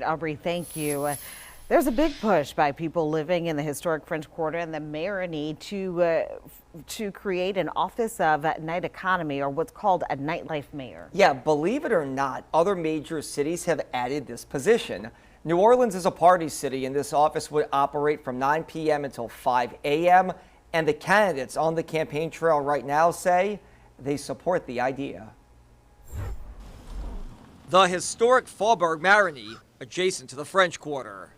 Aubrey, thank you. There's a big push by people living in the historic French Quarter and the Marigny to create an office of night economy, or what's called a nightlife mayor. Yeah, believe it or not, other major cities have added this position. New Orleans is a party city, and this office would operate from 9 p.m. until 5 a.m. And the candidates on the campaign trail right now say they support the idea. The historic Faubourg Marigny, adjacent to the French Quarter.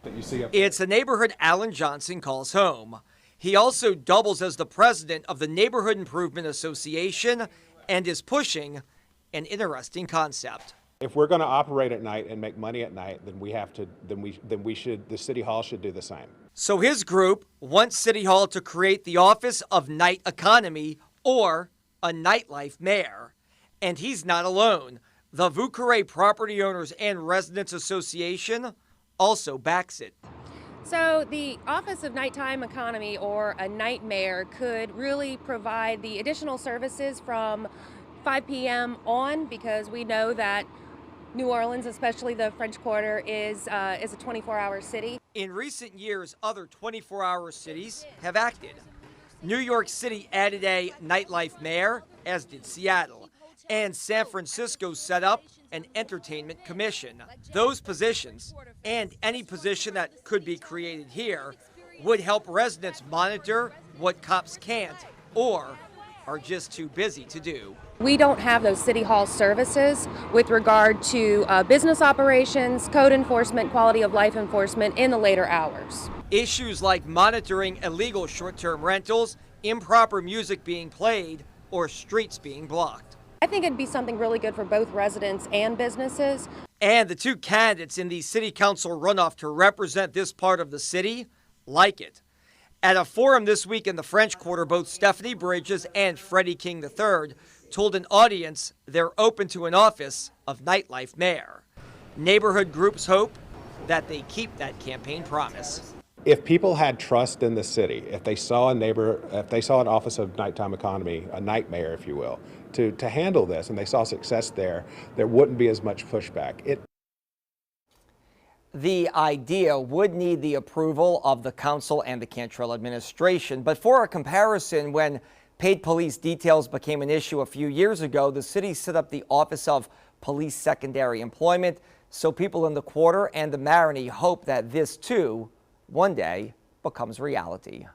It's a neighborhood Alan Johnson calls home. He also doubles as the president of the Neighborhood Improvement Association and is pushing an interesting concept. If we're going to operate at night and make money at night, then the City Hall should do the same. So his group wants City Hall to create the Office of Night Economy, or a nightlife mayor. And he's not alone. The Vieux Carré Property Owners and Residents Association also backs it. So the Office of Nighttime Economy, or a night mayor, could really provide the additional services from 5 p.m. on, because we know that New Orleans, especially the French Quarter, is a 24-hour city. In recent years, other 24-hour cities have acted. New York City added a nightlife mayor, as did Seattle. And San Francisco set up an entertainment commission. Those positions, and any position that could be created here, would help residents monitor what cops can't or are just too busy to do. We don't have those City Hall services with regard to business operations, code enforcement, quality of life enforcement in the later hours. Issues like monitoring illegal short-term rentals, improper music being played, or streets being blocked. I think it'd be something really good for both residents and businesses. And the two candidates in the city council runoff to represent this part of the city like it. At a forum this week in the French Quarter, both Stephanie Bridges and Freddie King III told an audience they're open to an office of nightlife mayor. Neighborhood groups hope that they keep that campaign promise. If people had trust in the city, if they saw an Office of Nighttime Economy, a night mayor, if you will, to handle this, and they saw success there wouldn't be as much pushback. The idea would need the approval of the council and the Cantrell administration. But for a comparison, when paid police details became an issue a few years ago, the city set up the Office of Police Secondary Employment. So people in the Quarter and the Marigny hope that this too, one day, becomes reality.